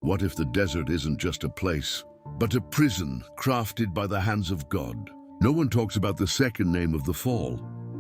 What if the desert isn't just a place, but a prison crafted by the hands of God? No one talks about the second name of the fall.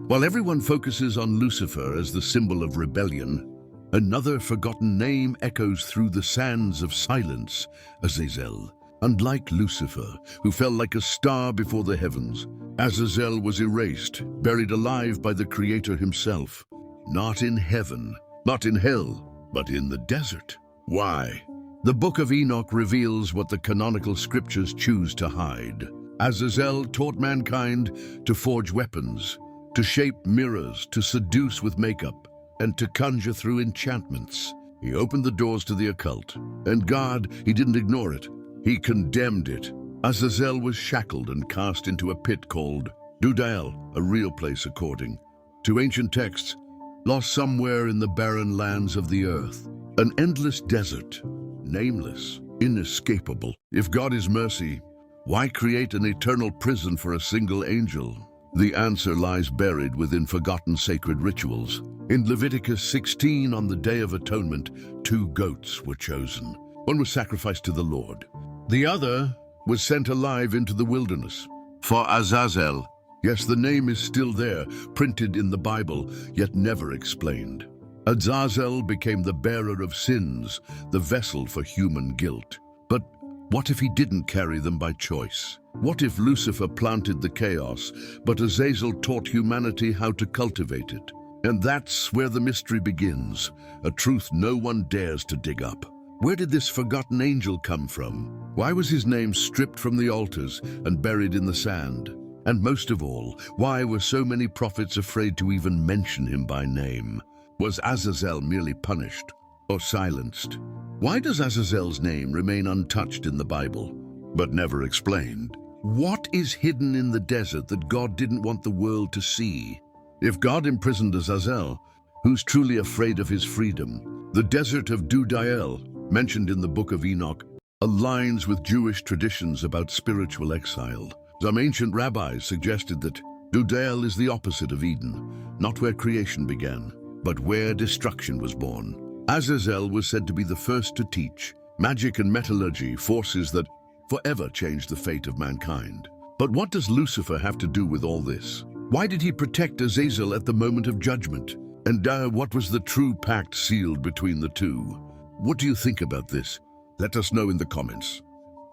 While everyone focuses on Lucifer as the symbol of rebellion, another forgotten name echoes through the sands of silence: Azazel. Unlike Lucifer, who fell like a star before the heavens, Azazel was erased, buried alive by the Creator himself. Not in heaven, not in hell, but in the desert. Why? The Book of Enoch reveals what the canonical scriptures choose to hide. Azazel taught mankind to forge weapons, to shape mirrors, to seduce with makeup, and to conjure through enchantments. He opened the doors to the occult, and God, he didn't ignore it. He condemned it. Azazel was shackled and cast into a pit called Dudael, a real place according to ancient texts, lost somewhere in the barren lands of the earth. An endless desert, nameless, inescapable. If God is mercy, why create an eternal prison for a single angel? The answer lies buried within forgotten sacred rituals. In Leviticus 16, on the Day of Atonement, 2 goats were chosen. One was sacrificed to the Lord. The other was sent alive into the wilderness. For Azazel, yes, the name is still there, printed in the Bible, yet never explained. Azazel became the bearer of sins, the vessel for human guilt. But what if he didn't carry them by choice? What if Lucifer planted the chaos, but Azazel taught humanity how to cultivate it? And that's where the mystery begins, a truth no one dares to dig up. Where did this forgotten angel come from? Why was his name stripped from the altars and buried in the sand? And most of all, why were so many prophets afraid to even mention him by name? Was Azazel merely punished or silenced? Why does Azazel's name remain untouched in the Bible, but never explained? What is hidden in the desert that God didn't want the world to see? If God imprisoned Azazel, who's truly afraid of his freedom? The desert of Dudael, mentioned in the Book of Enoch, aligns with Jewish traditions about spiritual exile. Some ancient rabbis suggested that Dudael is the opposite of Eden, not where creation began, but where destruction was born. Azazel was said to be the first to teach magic and metallurgy, forces that forever changed the fate of mankind. But what does Lucifer have to do with all this? Why did he protect Azazel at the moment of judgment? And what was the true pact sealed between the two? What do you think about this? Let us know in the comments.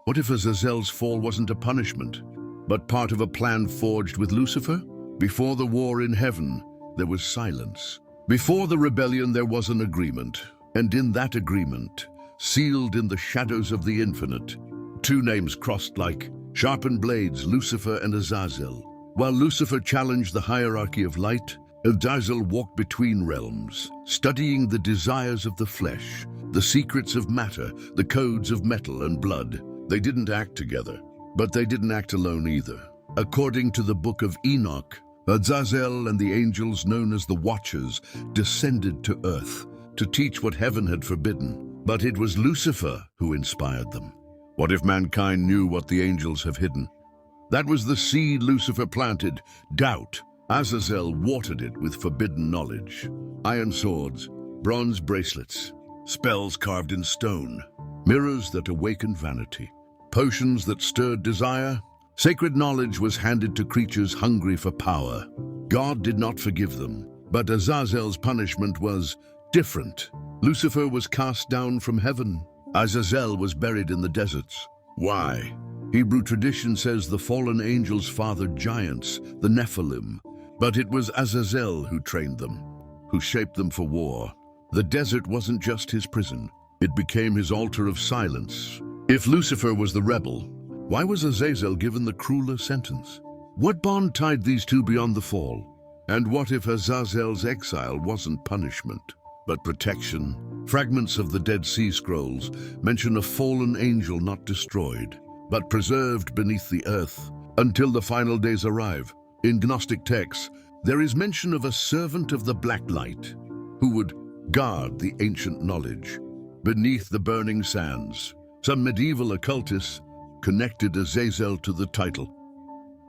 What if Azazel's fall wasn't a punishment, but part of a plan forged with Lucifer? Before the war in heaven, there was silence. Before the rebellion, there was an agreement. And in that agreement, sealed in the shadows of the infinite, 2 names crossed like sharpened blades, Lucifer and Azazel. While Lucifer challenged the hierarchy of light, Azazel walked between realms, studying the desires of the flesh, the secrets of matter, the codes of metal and blood. They didn't act together, but they didn't act alone either. According to the Book of Enoch, Azazel and the angels known as the Watchers descended to earth to teach what heaven had forbidden. But it was Lucifer who inspired them. What if mankind knew what the angels have hidden? That was the seed Lucifer planted, doubt. Azazel watered it with forbidden knowledge. Iron swords, bronze bracelets, spells carved in stone, mirrors that awakened vanity, potions that stirred desire. Sacred knowledge was handed to creatures hungry for power. God did not forgive them, but Azazel's punishment was different. Lucifer was cast down from heaven. Azazel was buried in the deserts. Why? Hebrew tradition says the fallen angels fathered giants, the Nephilim, but it was Azazel who trained them, who shaped them for war. The desert wasn't just his prison. It became his altar of silence. If Lucifer was the rebel, why was Azazel given the crueler sentence? What bond tied these two beyond the fall? And what if Azazel's exile wasn't punishment, but protection? Fragments of the Dead Sea Scrolls mention a fallen angel not destroyed, but preserved beneath the earth until the final days arrive. In Gnostic texts, there is mention of a servant of the black light who would guard the ancient knowledge beneath the burning sands. Some medieval occultists connected Azazel to the title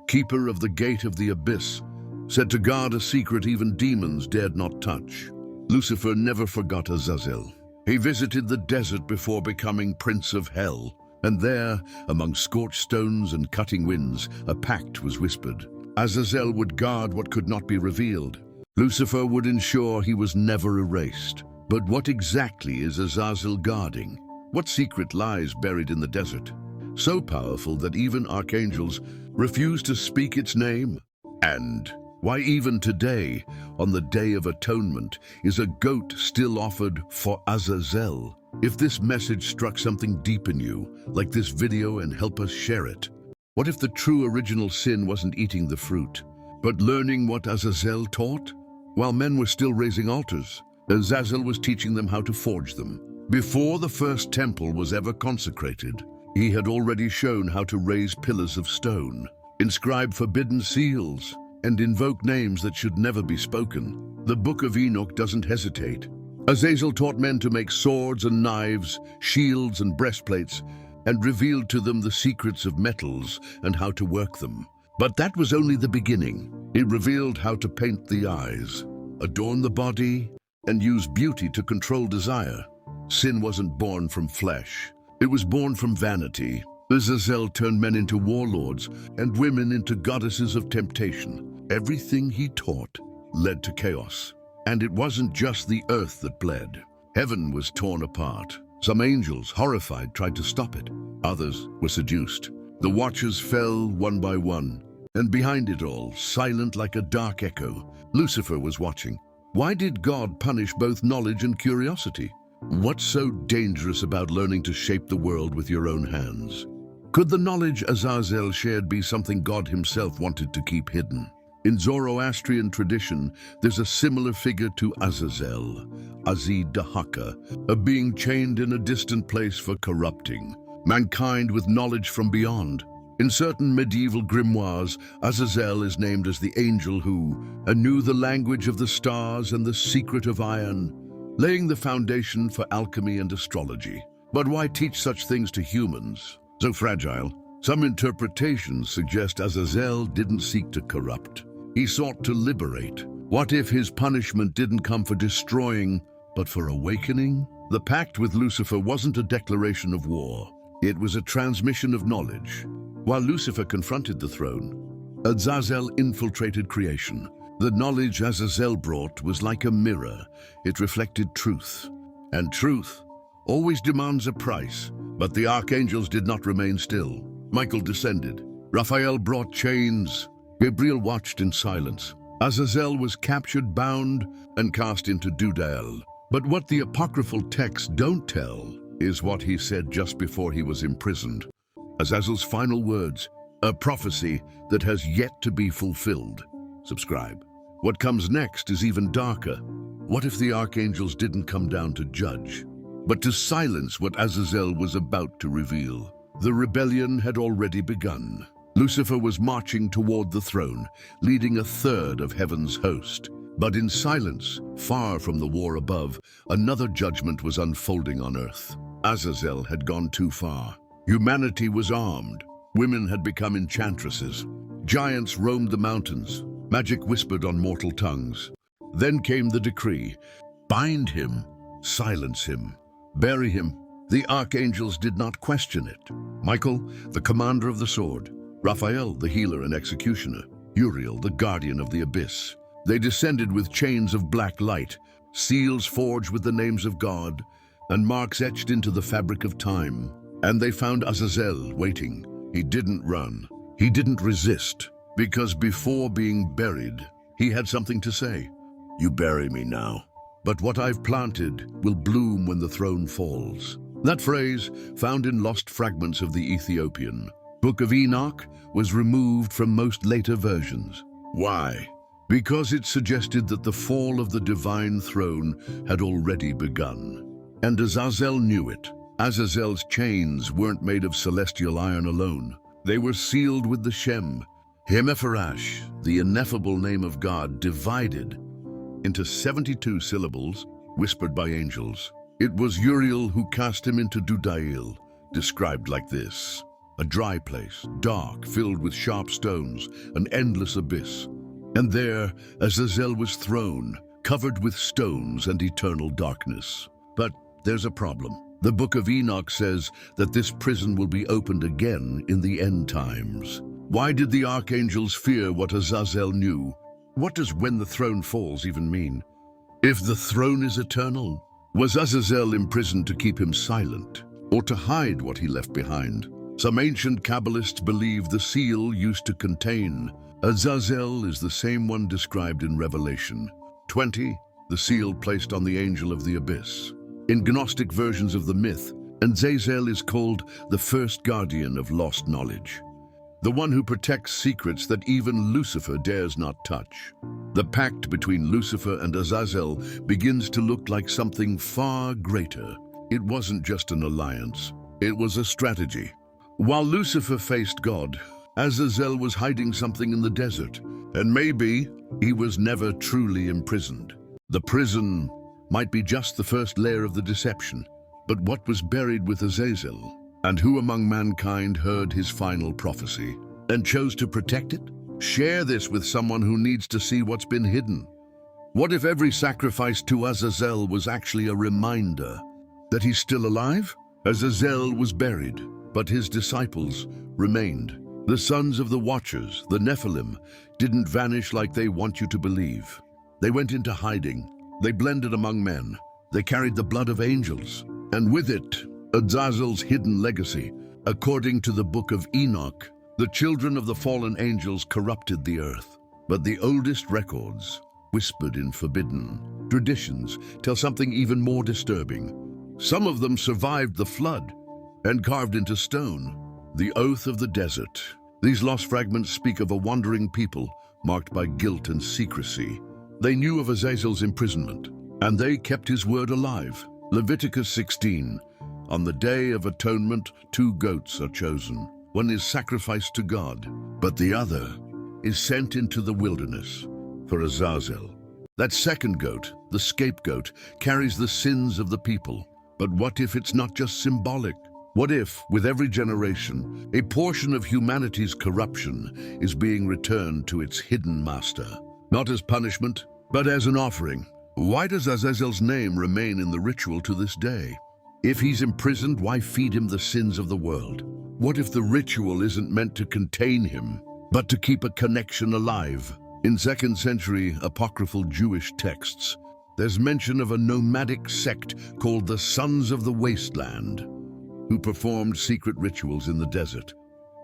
Keeper of the Gate of the Abyss, said to guard a secret even demons dared not touch. Lucifer never forgot Azazel. He visited the desert before becoming Prince of Hell, and there, among scorched stones and cutting winds, a pact was whispered. Azazel would guard what could not be revealed. Lucifer would ensure he was never erased. But what exactly is Azazel guarding? What secret lies buried in the desert? So powerful that even archangels refuse to speak its name? And why even today, on the Day of Atonement, is a goat still offered for Azazel? If this message struck something deep in you, like this video and help us share it. What if the true original sin wasn't eating the fruit, but learning what Azazel taught? While men were still raising altars, Azazel was teaching them how to forge them. Before the first temple was ever consecrated, he had already shown how to raise pillars of stone, inscribe forbidden seals, and invoke names that should never be spoken. The Book of Enoch doesn't hesitate. Azazel taught men to make swords and knives, shields and breastplates, and revealed to them the secrets of metals and how to work them. But that was only the beginning. He revealed how to paint the eyes, adorn the body, and use beauty to control desire. Sin wasn't born from flesh. It was born from vanity. Azazel turned men into warlords and women into goddesses of temptation. Everything he taught led to chaos. And it wasn't just the earth that bled. Heaven was torn apart. Some angels, horrified, tried to stop it. Others were seduced. The watchers fell one by one. And behind it all, silent like a dark echo, Lucifer was watching. Why did God punish both knowledge and curiosity? What's so dangerous about learning to shape the world with your own hands? Could the knowledge Azazel shared be something God himself wanted to keep hidden? In Zoroastrian tradition, there's a similar figure to Azazel, Azid-Dahaka, a being chained in a distant place for corrupting mankind with knowledge from beyond. In certain medieval grimoires, Azazel is named as the angel who knew the language of the stars and the secret of iron, laying the foundation for alchemy and astrology. But why teach such things to humans? So fragile. Some interpretations suggest Azazel didn't seek to corrupt. He sought to liberate. What if his punishment didn't come for destroying, but for awakening? The pact with Lucifer wasn't a declaration of war. It was a transmission of knowledge. While Lucifer confronted the throne, Azazel infiltrated creation. The knowledge Azazel brought was like a mirror. It reflected truth. And truth always demands a price. But the archangels did not remain still. Michael descended. Raphael brought chains. Gabriel watched in silence. Azazel was captured, bound, and cast into Dudael. But what the apocryphal texts don't tell is what he said just before he was imprisoned. Azazel's final words, a prophecy that has yet to be fulfilled. Subscribe. What comes next is even darker. What if the archangels didn't come down to judge, but to silence what Azazel was about to reveal? The rebellion had already begun. Lucifer was marching toward the throne, leading a third of heaven's host. But in silence, far from the war above, another judgment was unfolding on earth. Azazel had gone too far. Humanity was armed. Women had become enchantresses. Giants roamed the mountains. Magic whispered on mortal tongues. Then came the decree. Bind him, silence him, bury him. The archangels did not question it. Michael, the commander of the sword. Raphael, the healer and executioner. Uriel, the guardian of the abyss. They descended with chains of black light, seals forged with the names of God, and marks etched into the fabric of time. And they found Azazel waiting. He didn't run. He didn't resist. Because before being buried, he had something to say. You bury me now, but what I've planted will bloom when the throne falls. That phrase, found in lost fragments of the Ethiopian Book of Enoch, was removed from most later versions. Why? Because it suggested that the fall of the divine throne had already begun. And Azazel knew it. Azazel's chains weren't made of celestial iron alone. They were sealed with the Shem, Hemephorash, the ineffable name of God, divided into 72 syllables, whispered by angels. It was Uriel who cast him into Dudael, described like this: a dry place, dark, filled with sharp stones, an endless abyss. And there, Azazel was thrown, covered with stones and eternal darkness. But there's a problem. The book of Enoch says that this prison will be opened again in the end times. Why did the archangels fear what Azazel knew? What does "when the throne falls" even mean? If the throne is eternal, was Azazel imprisoned to keep him silent, or to hide what he left behind? Some ancient Kabbalists believe the seal used to contain Azazel is the same one described in Revelation 20, the seal placed on the angel of the abyss. In Gnostic versions of the myth, Azazel is called the first guardian of lost knowledge, the one who protects secrets that even Lucifer dares not touch. The pact between Lucifer and Azazel begins to look like something far greater. It wasn't just an alliance, it was a strategy. While Lucifer faced God, Azazel was hiding something in the desert, and maybe he was never truly imprisoned. The prison might be just the first layer of the deception, but what was buried with Azazel? And who among mankind heard his final prophecy and chose to protect it? Share this with someone who needs to see what's been hidden. What if every sacrifice to Azazel was actually a reminder that he's still alive? Azazel was buried, but his disciples remained. The sons of the Watchers, the Nephilim, didn't vanish like they want you to believe. They went into hiding. They blended among men. They carried the blood of angels, and with it, Azazel's hidden legacy. According to the book of Enoch, the children of the fallen angels corrupted the earth. But the oldest records, whispered in forbidden traditions, tell something even more disturbing. Some of them survived the flood and carved into stone. The oath of the desert. These lost fragments speak of a wandering people marked by guilt and secrecy. They knew of Azazel's imprisonment, and they kept his word alive. Leviticus 16. On the Day of Atonement, 2 goats are chosen. One is sacrificed to God, but the other is sent into the wilderness for Azazel. That second goat, the scapegoat, carries the sins of the people. But what if it's not just symbolic? What if, with every generation, a portion of humanity's corruption is being returned to its hidden master? Not as punishment, but as an offering. Why does Azazel's name remain in the ritual to this day? If he's imprisoned, why feed him the sins of the world? What if the ritual isn't meant to contain him, but to keep a connection alive? In 2nd century apocryphal Jewish texts, there's mention of a nomadic sect called the Sons of the Wasteland, who performed secret rituals in the desert,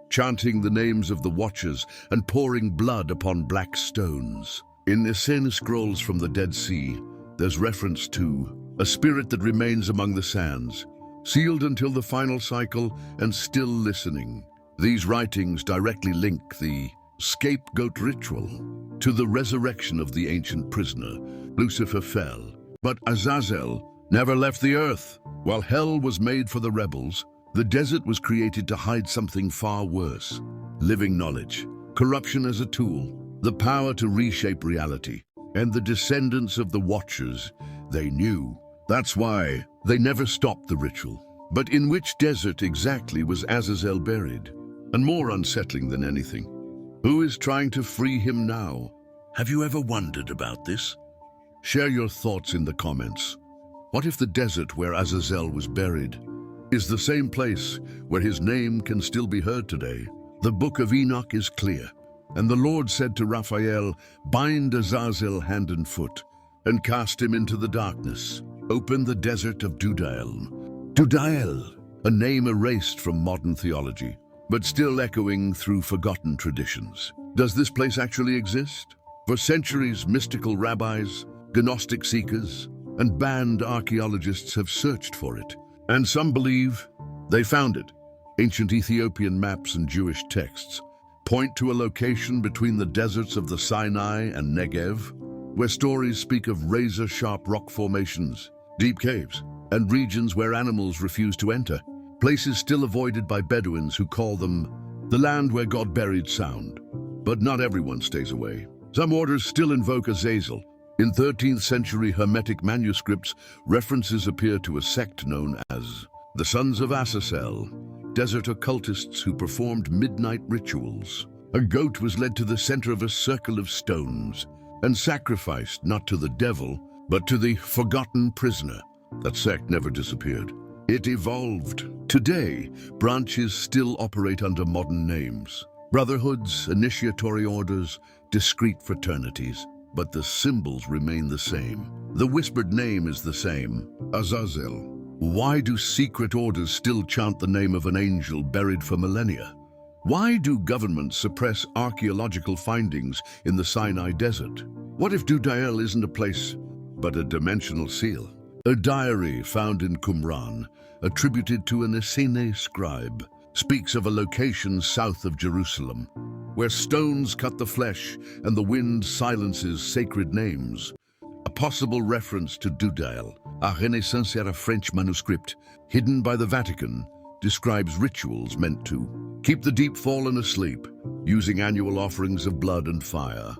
chanting the names of the Watchers and pouring blood upon black stones. In Essene scrolls from the Dead Sea, there's reference to a spirit that remains among the sands, sealed until the final cycle and still listening. These writings directly link the scapegoat ritual to the resurrection of the ancient prisoner. Lucifer fell, but Azazel never left the earth. While hell was made for the rebels, the desert was created to hide something far worse: living knowledge, corruption as a tool, the power to reshape reality. And the descendants of the Watchers, they knew. That's why they never stopped the ritual. But in which desert exactly was Azazel buried? And more unsettling than anything, who is trying to free him now? Have you ever wondered about this? Share your thoughts in the comments. What if the desert where Azazel was buried is the same place where his name can still be heard today? The book of Enoch is clear. And the Lord said to Raphael, "Bind Azazel hand and foot, and cast him into the darkness. Open the desert of Dudael." Dudael, a name erased from modern theology, but still echoing through forgotten traditions. Does this place actually exist? For centuries, mystical rabbis, Gnostic seekers, and banned archaeologists have searched for it. And some believe they found it. Ancient Ethiopian maps and Jewish texts point to a location between the deserts of the Sinai and Negev, where stories speak of razor-sharp rock formations, deep caves, and regions where animals refuse to enter. Places still avoided by Bedouins who call them the land where God buried sound. But not everyone stays away. Some orders still invoke Azazel. In 13th century Hermetic manuscripts, references appear to a sect known as the Sons of Azazel, desert occultists who performed midnight rituals. A goat was led to the center of a circle of stones and sacrificed not to the devil, but to the forgotten prisoner. That sect never disappeared. It evolved. Today, branches still operate under modern names. Brotherhoods, initiatory orders, discrete fraternities. But the symbols remain the same. The whispered name is the same, Azazel. Why do secret orders still chant the name of an angel buried for millennia? Why do governments suppress archaeological findings in the Sinai desert? What if Dudael isn't a place, but a dimensional seal? A diary found in Qumran, attributed to an Essene scribe, speaks of a location south of Jerusalem, where stones cut the flesh and the wind silences sacred names. A possible reference to Dudael, a Renaissance-era French manuscript, hidden by the Vatican, describes rituals meant to keep the deep fallen asleep, using annual offerings of blood and fire.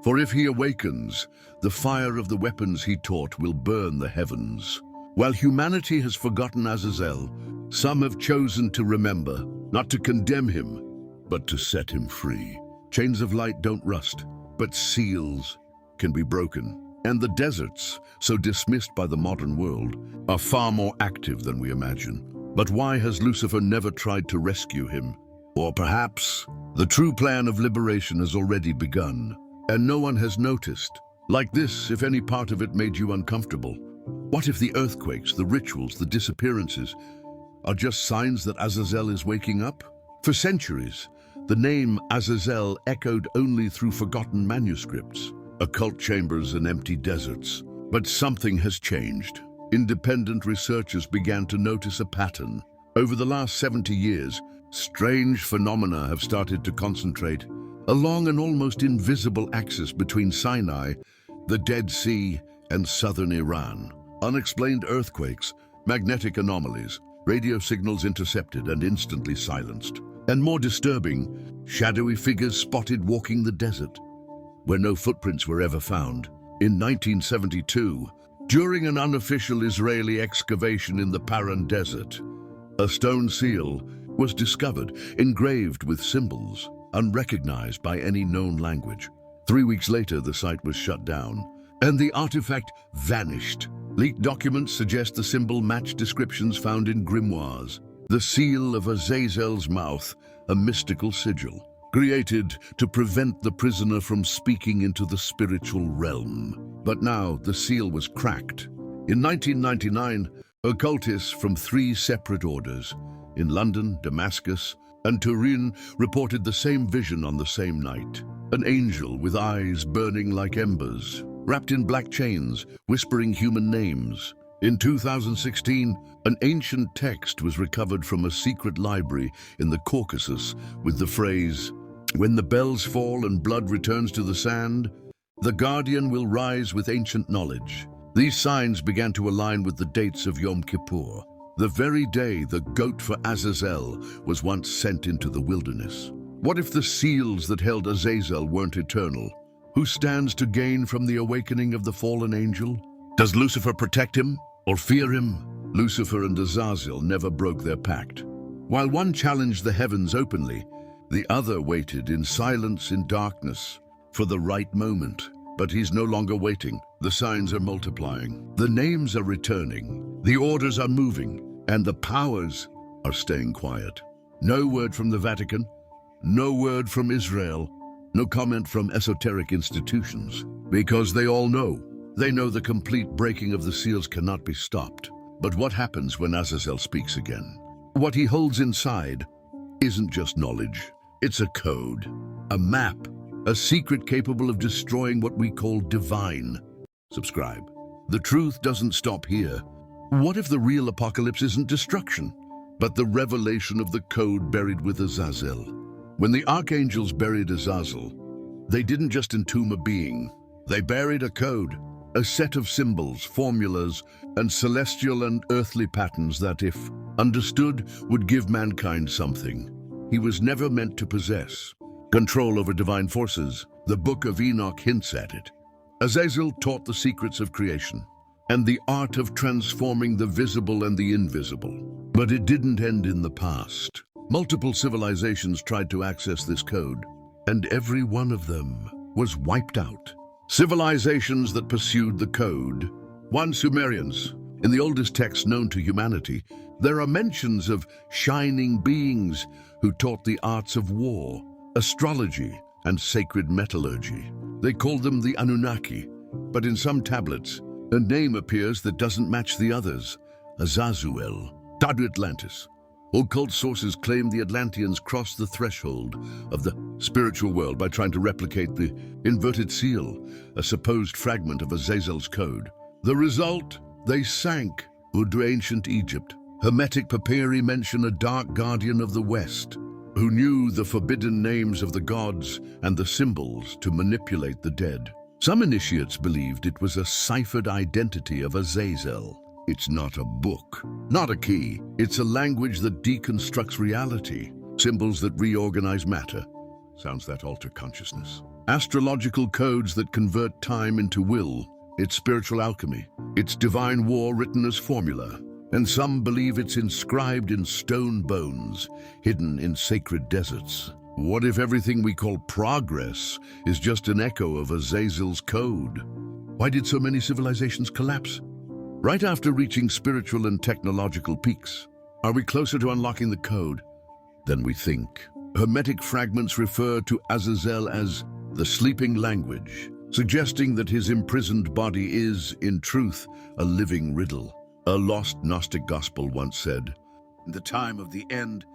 For if he awakens, the fire of the weapons he taught will burn the heavens. While humanity has forgotten Azazel, some have chosen to remember, not to condemn him, but to set him free. Chains of light don't rust, but seals can be broken. And the deserts, so dismissed by the modern world, are far more active than we imagine. But why has Lucifer never tried to rescue him? Or perhaps the true plan of liberation has already begun, and no one has noticed. Like this, if any part of it made you uncomfortable. What if the earthquakes, the rituals, the disappearances are just signs that Azazel is waking up? For centuries, the name Azazel echoed only through forgotten manuscripts, occult chambers and empty deserts. But something has changed. Independent researchers began to notice a pattern. Over the last 70 years, strange phenomena have started to concentrate along an almost invisible axis between Sinai, the Dead Sea, and southern Iran. Unexplained earthquakes, magnetic anomalies, radio signals intercepted and instantly silenced. And more disturbing, shadowy figures spotted walking the desert, where no footprints were ever found. In 1972, during an unofficial Israeli excavation in the Paran Desert, a stone seal was discovered, engraved with symbols, unrecognized by any known language. 3 weeks later, the site was shut down, and the artifact vanished. Leaked documents suggest the symbol matched descriptions found in grimoires. The seal of Azazel's mouth, a mystical sigil, created to prevent the prisoner from speaking into the spiritual realm. But now the seal was cracked. In 1999, occultists from 3 separate orders, in London, Damascus, and Turin, reported the same vision on the same night. An angel with eyes burning like embers, wrapped in black chains, whispering human names. In 2016, an ancient text was recovered from a secret library in the Caucasus with the phrase, "When the bells fall and blood returns to the sand, the guardian will rise with ancient knowledge." These signs began to align with the dates of Yom Kippur, the very day the goat for Azazel was once sent into the wilderness. What if the seals that held Azazel weren't eternal? Who stands to gain from the awakening of the fallen angel? Does Lucifer protect him or fear him? Lucifer and Azazel never broke their pact. While one challenged the heavens openly, the other waited in silence, in darkness, for the right moment. But he's no longer waiting. The signs are multiplying. The names are returning. The orders are moving. And the powers are staying quiet. No word from the Vatican. No word from Israel. No comment from esoteric institutions. Because they all know. They know the complete breaking of the seals cannot be stopped. But what happens when Azazel speaks again? What he holds inside isn't just knowledge. It's a code, a map, a secret capable of destroying what we call divine. Subscribe. The truth doesn't stop here. What if the real apocalypse isn't destruction, but the revelation of the code buried with Azazel? When the archangels buried Azazel, they didn't just entomb a being. They buried a code, a set of symbols, formulas, and celestial and earthly patterns that, if understood, would give mankind something he was never meant to possess. Control over divine forces. The Book of Enoch hints at it. Azazel taught the secrets of creation and the art of transforming the visible and the invisible. But it didn't end in the past. Multiple civilizations tried to access this code, and every one of them was wiped out. Civilizations that pursued the code. 1. Sumerians, In the oldest texts known to humanity, there are mentions of shining beings who taught the arts of war, astrology, and sacred metallurgy. They called them the Anunnaki, but in some tablets, a name appears that doesn't match the others: Azazel, Tadu Atlantis. Occult sources claim the Atlanteans crossed the threshold of the spiritual world by trying to replicate the inverted seal, a supposed fragment of Azazel's code. The result? They sank to ancient Egypt. Hermetic papyri mention a dark guardian of the West who knew the forbidden names of the gods and the symbols to manipulate the dead. Some initiates believed it was a ciphered identity of Azazel. It's not a book, not a key. It's a language that deconstructs reality, symbols that reorganize matter. Sounds that alter consciousness. Astrological codes that convert time into will. It's spiritual alchemy. It's divine war written as formula. And some believe it's inscribed in stone bones, hidden in sacred deserts. What if everything we call progress is just an echo of Azazel's code? Why did so many civilizations collapse? Right after reaching spiritual and technological peaks, are we closer to unlocking the code than we think? Hermetic fragments refer to Azazel as the sleeping language, suggesting that his imprisoned body is, in truth, a living riddle. A lost Gnostic gospel once said, "In the time of the end,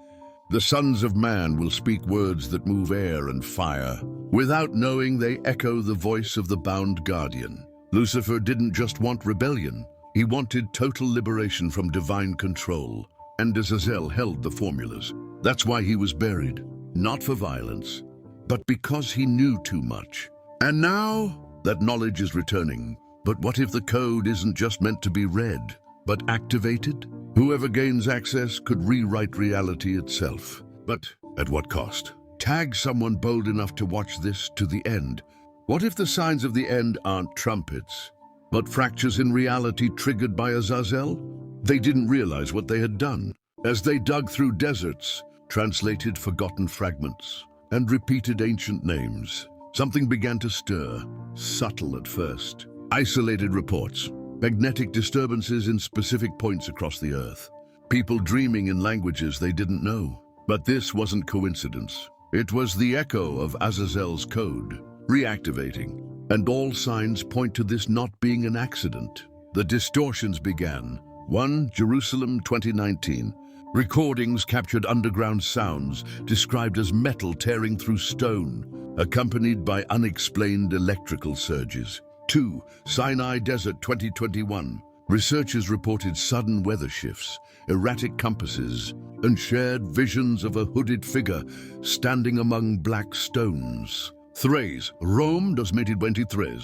the sons of man will speak words that move air and fire. Without knowing, they echo the voice of the bound guardian." Lucifer didn't just want rebellion. He wanted total liberation from divine control, and Azazel held the formulas. That's why he was buried, not for violence, but because he knew too much. And now, that knowledge is returning. But what if the code isn't just meant to be read, but activated? Whoever gains access could rewrite reality itself. But at what cost? Tag someone bold enough to watch this to the end. What if the signs of the end aren't trumpets, but fractures in reality triggered by Azazel? They didn't realize what they had done. As they dug through deserts, translated forgotten fragments, and repeated ancient names, something began to stir, subtle at first. Isolated reports, magnetic disturbances in specific points across the earth, people dreaming in languages they didn't know. But this wasn't coincidence. It was the echo of Azazel's code, reactivating. And all signs point to this not being an accident. The distortions began. 1 Jerusalem 2019. Recordings captured underground sounds described as metal tearing through stone, accompanied by unexplained electrical surges. 2 Sinai Desert 2021. Researchers reported sudden weather shifts, erratic compasses, and shared visions of a hooded figure standing among black stones. 3 Rome 2023.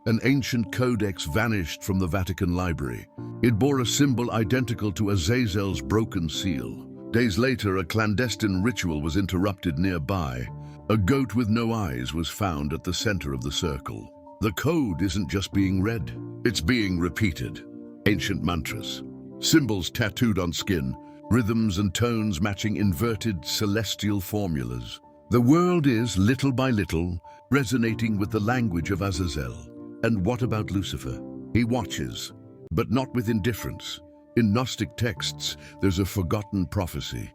An ancient codex vanished from the Vatican Library. It bore a symbol identical to Azazel's broken seal. Days later, a clandestine ritual was interrupted nearby. A goat with no eyes was found at the center of the circle. The code isn't just being read, it's being repeated. Ancient mantras, symbols tattooed on skin, rhythms and tones matching inverted celestial formulas. The world is, little by little, resonating with the language of Azazel. And what about Lucifer? He watches, but not with indifference. In Gnostic texts, there's a forgotten prophecy.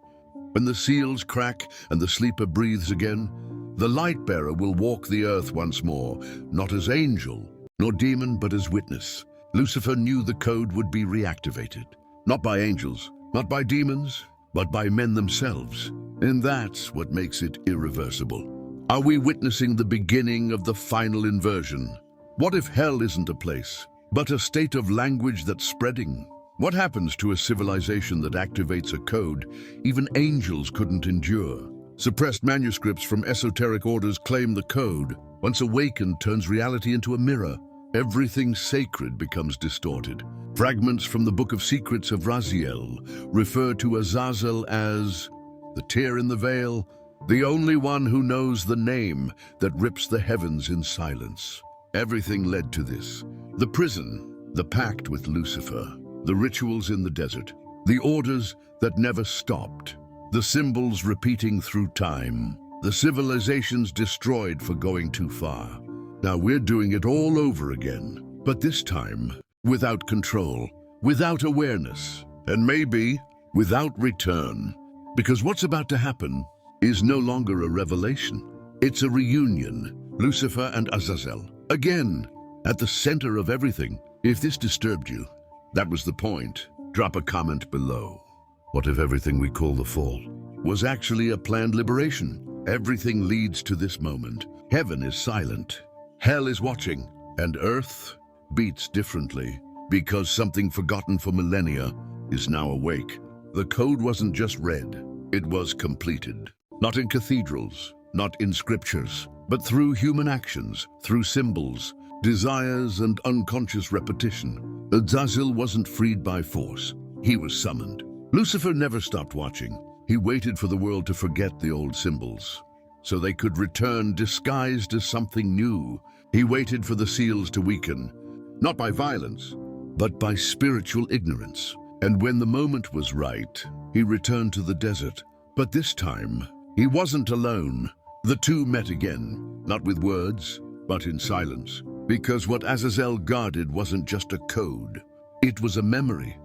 When the seals crack and the sleeper breathes again, the light-bearer will walk the earth once more, not as angel, nor demon, but as witness. Lucifer knew the code would be reactivated, not by angels, not by demons, but by men themselves. And that's what makes it irreversible. Are we witnessing the beginning of the final inversion? What if hell isn't a place, but a state of language that's spreading? What happens to a civilization that activates a code even angels couldn't endure? Suppressed manuscripts from esoteric orders claim the code, once awakened, turns reality into a mirror. Everything sacred becomes distorted. Fragments from the Book of Secrets of Raziel refer to Azazel as the tear in the veil, the only one who knows the name that rips the heavens in silence. Everything led to this. The prison, the pact with Lucifer, the rituals in the desert, the orders that never stopped, the symbols repeating through time, the civilizations destroyed for going too far. Now we're doing it all over again, but this time without control. without awareness, and maybe without return. Because what's about to happen is no longer a revelation. It's a reunion, Lucifer and Azazel. Again, at the center of everything. If this disturbed you, that was the point. Drop a comment below. What if everything we call the fall was actually a planned liberation? Everything leads to this moment. Heaven is silent, hell is watching, and earth beats differently because something forgotten for millennia is now awake. The code wasn't just read, it was completed. Not in cathedrals, not in scriptures, but through human actions, through symbols, desires, and unconscious repetition. Azazel wasn't freed by force, he was summoned. Lucifer never stopped watching. He waited for the world to forget the old symbols, so they could return disguised as something new. He waited for the seals to weaken, not by violence, but by spiritual ignorance. And when the moment was right, he returned to the desert. But this time, he wasn't alone. The two met again, not with words, but in silence. Because what Azazel guarded wasn't just a code, it was a memory.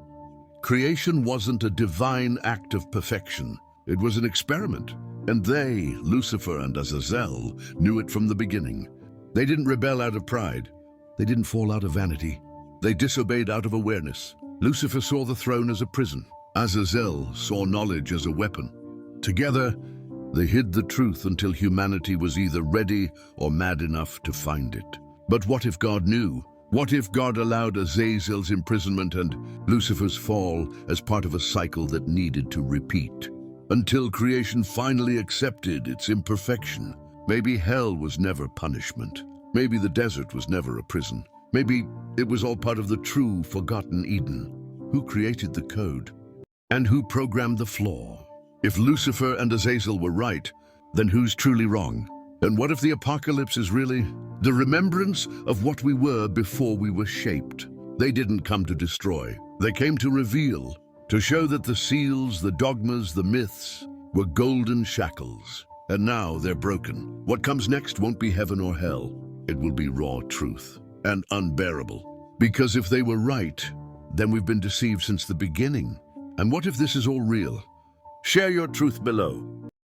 Creation wasn't a divine act of perfection, it was an experiment. And they, Lucifer and Azazel, knew it from the beginning. They didn't rebel out of pride. They didn't fall out of vanity. They disobeyed out of awareness. Lucifer saw the throne as a prison. Azazel saw knowledge as a weapon. Together, they hid the truth until humanity was either ready or mad enough to find it. But what if God knew? What if God allowed Azazel's imprisonment and Lucifer's fall as part of a cycle that needed to repeat? Until creation finally accepted its imperfection. Maybe hell was never punishment. Maybe the desert was never a prison. Maybe it was all part of the true, forgotten Eden. Who created the code? And who programmed the flaw? If Lucifer and Azazel were right, then who's truly wrong? And what if the apocalypse is really the remembrance of what we were before we were shaped? They didn't come to destroy. They came to reveal, to show that the seals, the dogmas, the myths were golden shackles. And now they're broken. What comes next won't be heaven or hell. It will be raw truth and unbearable. Because if they were right, then we've been deceived since the beginning. And what if this is all real? Share your truth below.